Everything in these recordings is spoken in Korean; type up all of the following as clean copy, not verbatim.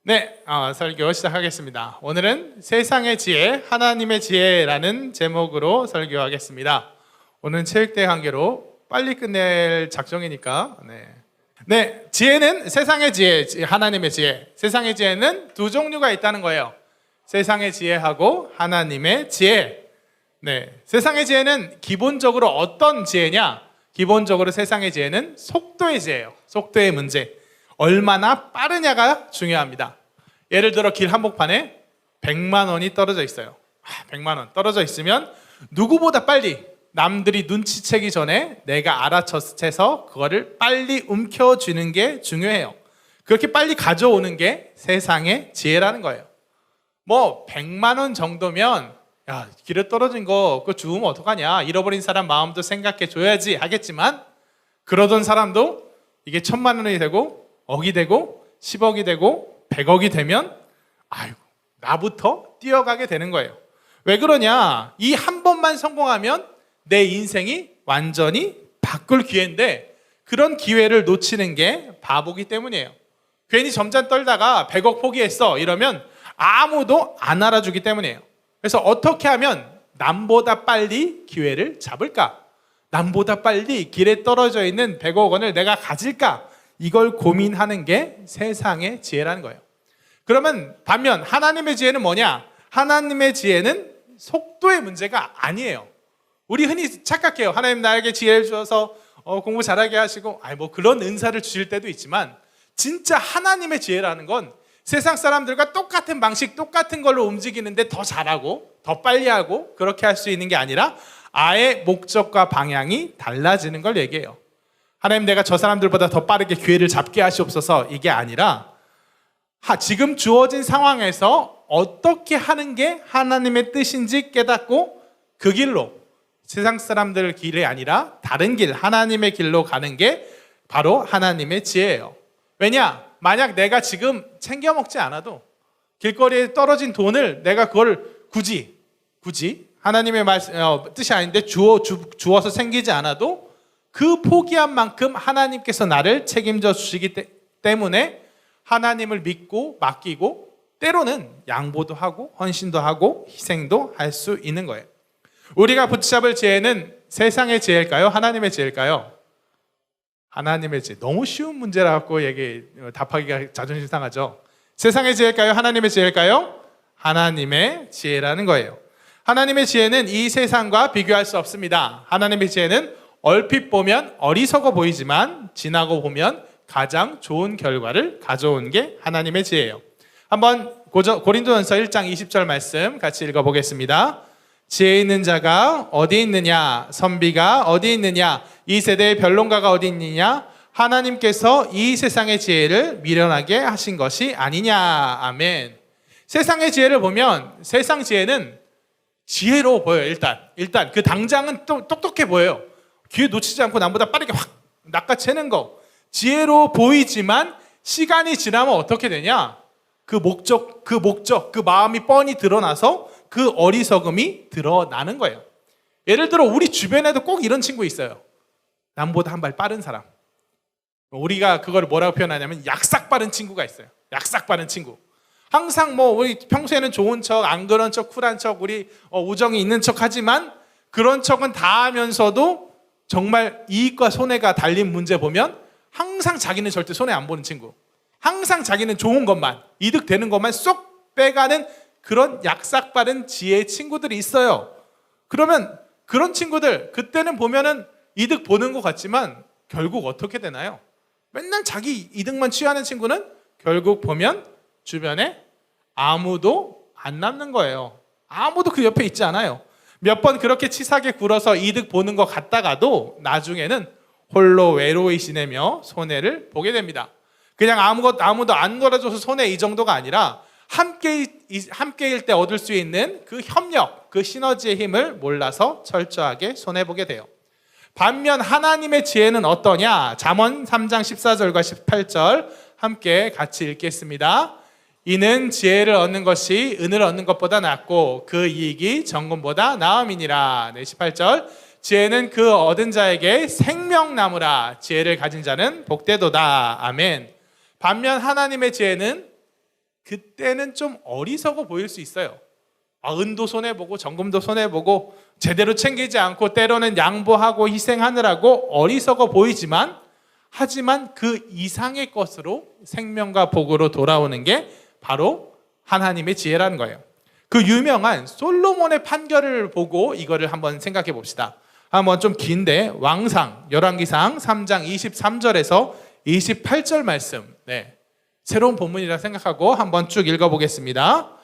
네, 설교 시작하겠습니다. 오늘은 세상의 지혜, 하나님의 지혜라는 제목으로 설교하겠습니다. 오늘은 체육대회 관계로 빨리 끝낼 작정이니까. 네, 지혜는 세상의 지혜, 하나님의 지혜. 세상의 지혜는 두 종류가 있다는 거예요. 세상의 지혜하고 하나님의 지혜. 네, 세상의 지혜는 기본적으로 어떤 지혜냐? 기본적으로 세상의 지혜는 속도의 지혜예요. 속도의 문제. 얼마나 빠르냐가 중요합니다. 예를 들어 길 한복판에 100만 원이 떨어져 있어요. 100만 원 떨어져 있으면 누구보다 빨리 남들이 눈치채기 전에 내가 알아채서 그거를 빨리 움켜쥐는 게 중요해요. 그렇게 빨리 가져오는 게 세상의 지혜라는 거예요. 뭐 100만 원 정도면 야, 길에 떨어진 거 그거 주우면 어떡하냐, 잃어버린 사람 마음도 생각해 줘야지 하겠지만, 그러던 사람도 이게 1000만 원이 되고 억이 되고 10억이 되고 100억이 되면 아이고 나부터 뛰어가게 되는 거예요. 왜 그러냐? 이 한 번만 성공하면 내 인생이 완전히 바꿀 기회인데 그런 기회를 놓치는 게 바보기 때문이에요. 괜히 점잔 떨다가 100억 포기했어 이러면 아무도 안 알아주기 때문이에요. 그래서 어떻게 하면 남보다 빨리 기회를 잡을까? 남보다 빨리 길에 떨어져 있는 100억 원을 내가 가질까? 이걸 고민하는 게 세상의 지혜라는 거예요. 그러면 반면 하나님의 지혜는 뭐냐? 하나님의 지혜는 속도의 문제가 아니에요. 우리 흔히 착각해요. 하나님 나에게 지혜를 주셔서 공부 잘하게 하시고 뭐 그런 은사를 주실 때도 있지만, 진짜 하나님의 지혜라는 건 세상 사람들과 똑같은 방식, 똑같은 걸로 움직이는데 더 잘하고 더 빨리 하고 그렇게 할 수 있는 게 아니라 아예 목적과 방향이 달라지는 걸 얘기해요. 하나님, 내가 저 사람들보다 더 빠르게 기회를 잡게 하시옵소서, 이게 아니라 지금 주어진 상황에서 어떻게 하는 게 하나님의 뜻인지 깨닫고 그 길로, 세상 사람들 길이 아니라 다른 길, 하나님의 길로 가는 게 바로 하나님의 지혜예요. 왜냐? 만약 내가 지금 챙겨 먹지 않아도 길거리에 떨어진 돈을 내가 그걸 굳이 하나님의 뜻이 아닌데 주어서 생기지 않아도 그 포기한 만큼 하나님께서 나를 책임져 주시기 때문에 하나님을 믿고 맡기고 때로는 양보도 하고 헌신도 하고 희생도 할 수 있는 거예요. 우리가 붙잡을 지혜는 세상의 지혜일까요? 하나님의 지혜일까요? 하나님의 지혜. 너무 쉬운 문제라고 답하기가 자존심 상하죠. 세상의 지혜일까요? 하나님의 지혜일까요? 하나님의 지혜라는 거예요. 하나님의 지혜는 이 세상과 비교할 수 없습니다. 하나님의 지혜는 얼핏 보면 어리석어 보이지만 지나고 보면 가장 좋은 결과를 가져온 게 하나님의 지혜예요. 한번 고린도전서 1장 20절 말씀 같이 읽어보겠습니다. 지혜 있는 자가 어디 있느냐? 선비가 어디 있느냐? 이 세대의 변론가가 어디 있느냐? 하나님께서 이 세상의 지혜를 미련하게 하신 것이 아니냐. 아멘. 세상의 지혜를 보면 세상 지혜는 지혜로워 보여요. 일단 그 당장은 또 똑똑해 보여요. 기회 놓치지 않고 남보다 빠르게 확 낚아채는 거 지혜로워 보이지만 시간이 지나면 어떻게 되냐? 그 목적, 그 마음이 뻔히 드러나서 그 어리석음이 드러나는 거예요. 예를 들어 우리 주변에도 꼭 이런 친구 있어요. 남보다 한 발 빠른 사람. 우리가 그걸 뭐라고 표현하냐면 약삭 빠른 친구가 있어요. 약삭 빠른 친구. 항상 우리 평소에는 좋은 척, 안 그런 척, 쿨한 척, 우리 우정이 있는 척 하지만 그런 척은 다 하면서도 정말 이익과 손해가 달린 문제 보면 항상 자기는 절대 손해 안 보는 친구. 항상 자기는 좋은 것만, 이득되는 것만 쏙 빼가는 그런 약삭 빠른 지혜의 친구들이 있어요. 그러면 그런 친구들 그때는 보면은 이득 보는 것 같지만 결국 어떻게 되나요? 맨날 자기 이득만 취하는 친구는 결국 보면 주변에 아무도 안 남는 거예요. 아무도 그 옆에 있지 않아요. 몇 번 그렇게 치사하게 굴어서 이득 보는 것 같다가도 나중에는 홀로 외로이 지내며 손해를 보게 됩니다. 그냥 아무도 안 놀아줘서 손해 이 정도가 아니라 함께일 때 얻을 수 있는 그 협력, 그 시너지의 힘을 몰라서 철저하게 손해보게 돼요. 반면 하나님의 지혜는 어떠냐? 잠언 3장 14절과 18절 함께 같이 읽겠습니다. 이는 지혜를 얻는 것이 은을 얻는 것보다 낫고 그 이익이 정금보다 나음이니라. 18절. 지혜는 그 얻은 자에게 생명나무라. 지혜를 가진 자는 복되도다. 아멘. 반면 하나님의 지혜는 그때는 좀 어리석어 보일 수 있어요. 은도 손해보고 정금도 손해보고 제대로 챙기지 않고 때로는 양보하고 희생하느라고 어리석어 보이지만, 하지만 그 이상의 것으로 생명과 복으로 돌아오는 게 바로 하나님의 지혜라는 거예요. 그 유명한 솔로몬의 판결을 보고 이거를 한번 생각해 봅시다. 한번 좀 긴데 왕상 열왕기상 3장 23절에서 28절 말씀, 새로운 본문이라 생각하고 한번 쭉 읽어보겠습니다.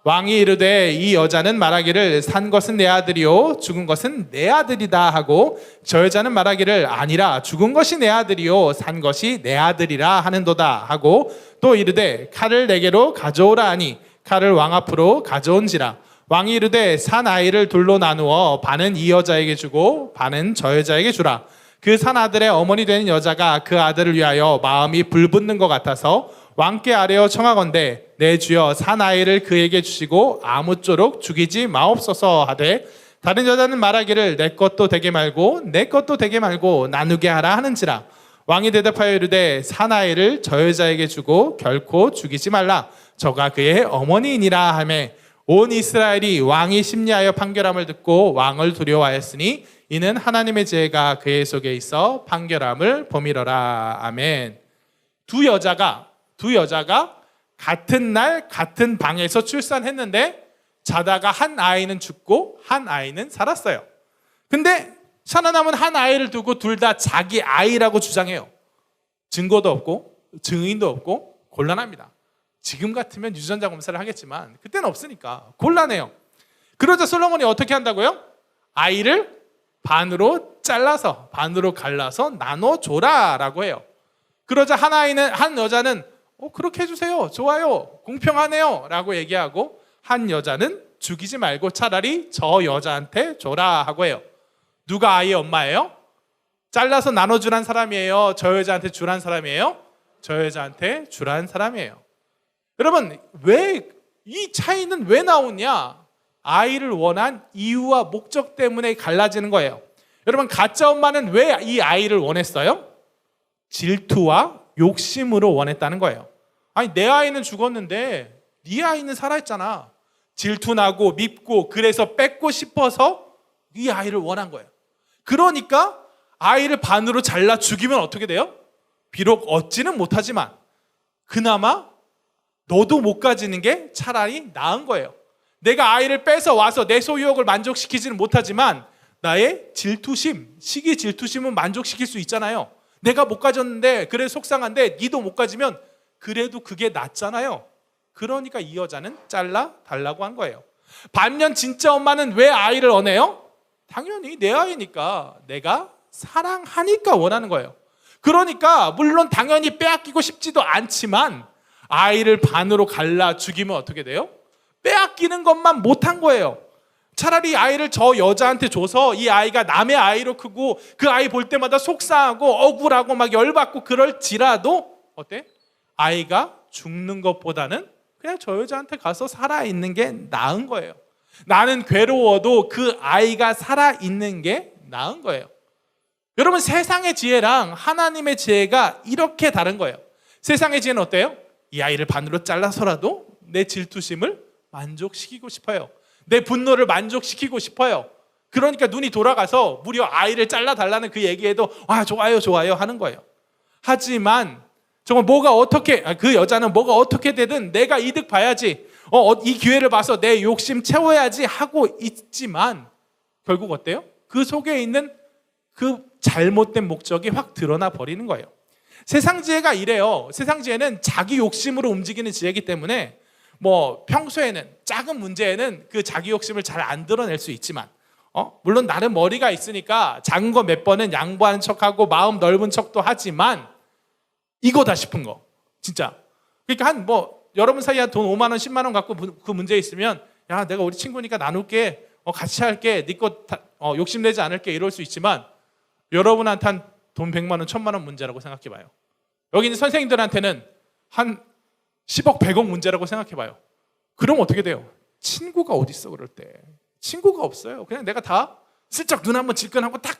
왕이 이르되 이 여자는 말하기를 산 것은 내 아들이요 죽은 것은 내 아들이다 하고, 저 여자는 말하기를 아니라 죽은 것이 내 아들이요 산 것이 내 아들이라 하는도다 하고, 또 이르되 칼을 내게로 가져오라 하니 칼을 왕 앞으로 가져온지라. 왕이 이르되 산 아이를 둘로 나누어 반은 이 여자에게 주고 반은 저 여자에게 주라. 그 산 아들의 어머니 되는 여자가 그 아들을 위하여 마음이 불붙는 것 같아서 왕께 아뢰어 청하건대 내 주여 산 아이를 그에게 주시고 아무쪼록 죽이지 마옵소서 하되, 다른 여자는 말하기를 내 것도 되게 말고 내 것도 되게 말고 나누게 하라 하는지라. 왕이 대답하여 이르되 산 아이를 저 여자에게 주고 결코 죽이지 말라. 저가 그의 어머니이니라 하매, 온 이스라엘이 왕이 심리하여 판결함을 듣고 왕을 두려워하였으니 이는 하나님의 지혜가 그의 속에 있어 판결함을 범이러라. 아멘. 두 여자가 같은 날 같은 방에서 출산했는데 자다가 한 아이는 죽고 한 아이는 살았어요. 근데 살아남은 한 아이를 두고 둘 다 자기 아이라고 주장해요. 증거도 없고 증인도 없고 곤란합니다. 지금 같으면 유전자 검사를 하겠지만 그때는 없으니까 곤란해요. 그러자 솔로몬이 어떻게 한다고요? 아이를 반으로 잘라서 반으로 갈라서 나눠줘라 라고 해요. 그러자 한 여자는 그렇게 해주세요, 좋아요, 공평하네요 라고 얘기하고, 한 여자는 죽이지 말고 차라리 저 여자한테 줘라 하고 해요. 누가 아이의 엄마예요? 잘라서 나눠주란 사람이에요? 저 여자한테 주란 사람이에요? 저 여자한테 주란 사람이에요. 여러분, 왜 이 차이는 왜 나오냐? 아이를 원한 이유와 목적 때문에 갈라지는 거예요. 여러분, 가짜 엄마는 왜 이 아이를 원했어요? 질투와 욕심으로 원했다는 거예요. 아니, 내 아이는 죽었는데 네 아이는 살아있잖아. 질투나고 밉고 그래서 뺏고 싶어서 이 아이를 원한 거예요. 그러니까 아이를 반으로 잘라 죽이면 어떻게 돼요? 비록 얻지는 못하지만 그나마 너도 못 가지는 게 차라리 나은 거예요. 내가 아이를 뺏어 와서 내 소유욕을 만족시키지는 못하지만 나의 질투심, 시기 질투심은 만족시킬 수 있잖아요. 내가 못 가졌는데 그래 속상한데 니도 못 가지면 그래도 그게 낫잖아요. 그러니까 이 여자는 잘라 달라고 한 거예요. 반면 진짜 엄마는 왜 아이를 원해요? 당연히 내 아이니까, 내가 사랑하니까 원하는 거예요. 그러니까 물론 당연히 빼앗기고 싶지도 않지만 아이를 반으로 갈라 죽이면 어떻게 돼요? 빼앗기는 것만 못한 거예요. 차라리 아이를 저 여자한테 줘서 이 아이가 남의 아이로 크고 그 아이 볼 때마다 속상하고 억울하고 막 열받고 그럴지라도 어때? 아이가 죽는 것보다는 그냥 저 여자한테 가서 살아있는 게 나은 거예요. 나는 괴로워도 그 아이가 살아있는 게 나은 거예요. 여러분, 세상의 지혜랑 하나님의 지혜가 이렇게 다른 거예요. 세상의 지혜는 어때요? 이 아이를 반으로 잘라서라도 내 질투심을 만족시키고 싶어요. 내 분노를 만족시키고 싶어요. 그러니까 눈이 돌아가서 무려 아이를 잘라달라는 그 얘기에도 좋아요 좋아요 하는 거예요. 하지만 정말 그 여자는 뭐가 어떻게 되든 내가 이득 봐야지, 이 기회를 봐서 내 욕심 채워야지 하고 있지만 결국 어때요? 그 속에 있는 그 잘못된 목적이 확 드러나 버리는 거예요. 세상 지혜가 이래요. 세상 지혜는 자기 욕심으로 움직이는 지혜이기 때문에 평소에는 작은 문제에는 그 자기 욕심을 잘 안 드러낼 수 있지만 물론 나름 머리가 있으니까 작은 거 몇 번은 양보하는 척하고 마음 넓은 척도 하지만 이거다 싶은 거 진짜, 그러니까 여러분 사이에 돈 5만 원 10만 원 갖고 그 문제 있으면 야 내가 우리 친구니까 나눌게, 같이 할게, 네 거 욕심내지 않을게 이럴 수 있지만 여러분한테 한 돈 100만 원 1000만 원 문제라고 생각해봐요. 여기 있는 선생님들한테는 한 10억 100억 문제라고 생각해봐요. 그럼 어떻게 돼요? 친구가 어디 있어 그럴 때? 친구가 없어요. 그냥 내가 다 슬쩍 눈 한번 질끈하고 딱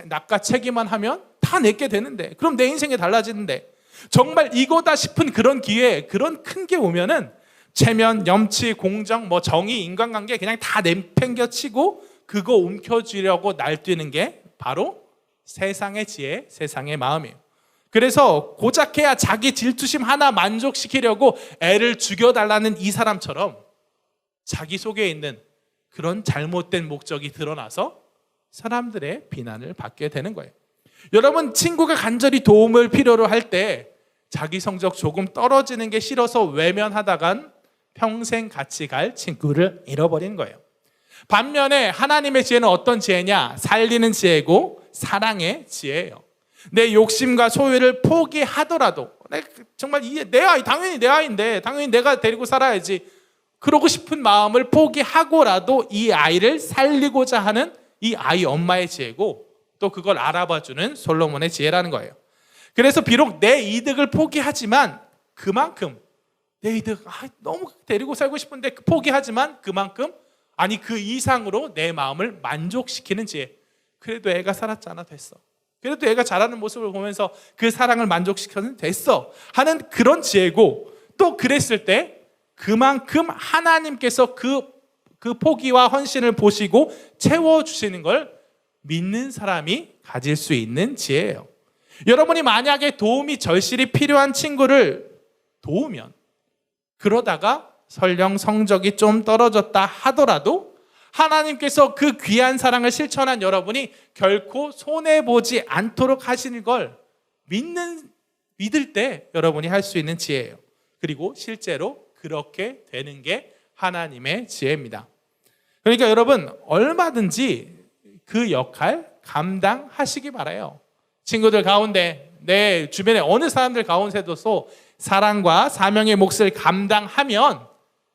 낚아채기만 하면 다 내게 되는데, 그럼 내 인생이 달라지는데, 정말 이거다 싶은 그런 기회, 그런 큰 게 오면은 체면, 염치, 공정, 정의, 인간관계 그냥 다 내팽겨치고 그거 움켜쥐려고 날뛰는 게 바로 세상의 지혜, 세상의 마음이에요. 그래서 고작해야 자기 질투심 하나 만족시키려고 애를 죽여달라는 이 사람처럼 자기 속에 있는 그런 잘못된 목적이 드러나서 사람들의 비난을 받게 되는 거예요. 여러분, 친구가 간절히 도움을 필요로 할 때 자기 성적 조금 떨어지는 게 싫어서 외면하다간 평생 같이 갈 친구를 잃어버린 거예요. 반면에 하나님의 지혜는 어떤 지혜냐? 살리는 지혜고 사랑의 지혜예요. 내 욕심과 소유를 포기하더라도 정말 내 아이, 당연히 내 아이인데 당연히 내가 데리고 살아야지, 그러고 싶은 마음을 포기하고라도 이 아이를 살리고자 하는 이 아이 엄마의 지혜고, 또 그걸 알아봐주는 솔로몬의 지혜라는 거예요. 그래서 비록 내 이득을 포기하지만 그만큼 내 이득, 너무 데리고 살고 싶은데 포기하지만 그만큼, 아니 그 이상으로 내 마음을 만족시키는 지혜. 그래도 애가 살았잖아, 됐어. 그래도 애가 자라는 모습을 보면서 그 사랑을 만족시켜는 됐어 하는 그런 지혜고, 또 그랬을 때 그만큼 하나님께서 그 포기와 헌신을 보시고 채워주시는 걸 믿는 사람이 가질 수 있는 지혜예요. 여러분이 만약에 도움이 절실히 필요한 친구를 도우면, 그러다가 설령 성적이 좀 떨어졌다 하더라도 하나님께서 그 귀한 사랑을 실천한 여러분이 결코 손해보지 않도록 하시는 걸 믿을 때 여러분이 할 수 있는 지혜예요. 그리고 실제로 그렇게 되는 게 하나님의 지혜입니다. 그러니까 여러분, 얼마든지 그 역할 감당하시기 바라요. 친구들 가운데, 내 주변에 어느 사람들 가운데도 사랑과 사명의 몫을 감당하면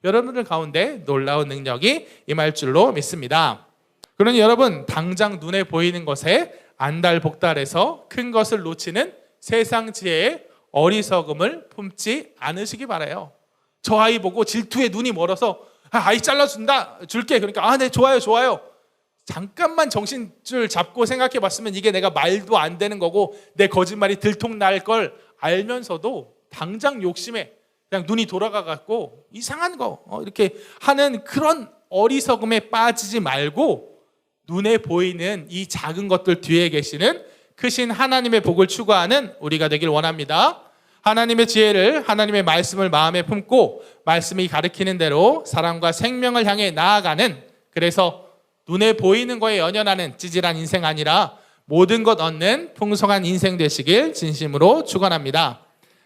여러분들 가운데 놀라운 능력이 임할 줄로 믿습니다. 그러니 여러분, 당장 눈에 보이는 것에 안달복달해서 큰 것을 놓치는 세상 지혜의 어리석음을 품지 않으시기 바라요. 저 아이 보고 질투에 눈이 멀어서 아이 잘라준다, 줄게. 그러니까 네, 좋아요. 잠깐만 정신줄 잡고 생각해 봤으면 이게 내가 말도 안 되는 거고 내 거짓말이 들통날 걸 알면서도 당장 욕심에 그냥 눈이 돌아가 갖고 이상한 거 이렇게 하는 그런 어리석음에 빠지지 말고, 눈에 보이는 이 작은 것들 뒤에 계시는 크신 하나님의 복을 추구하는 우리가 되길 원합니다. 하나님의 지혜를, 하나님의 말씀을 마음에 품고 말씀이 가르치는 대로 사랑과 생명을 향해 나아가는, 그래서 눈에 보이는 거에 연연하는 찌질한 인생 아니라 모든 것 얻는 풍성한 인생 되시길 진심으로 축원합니다.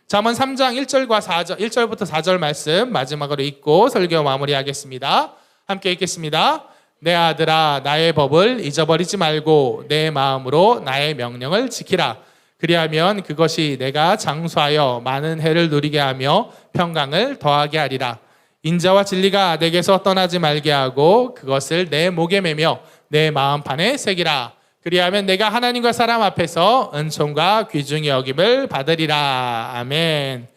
잠언 3장 1절부터 4절 말씀 마지막으로 읽고 설교 마무리하겠습니다. 함께 읽겠습니다. 내 아들아, 나의 법을 잊어버리지 말고 내 마음으로 나의 명령을 지키라. 그리하면 그것이 내가 장수하여 많은 해를 누리게 하며 평강을 더하게 하리라. 인자와 진리가 내게서 떠나지 말게 하고 그것을 내 목에 매며 내 마음판에 새기라. 그리하면 내가 하나님과 사람 앞에서 은총과 귀중히 여김을 받으리라. 아멘.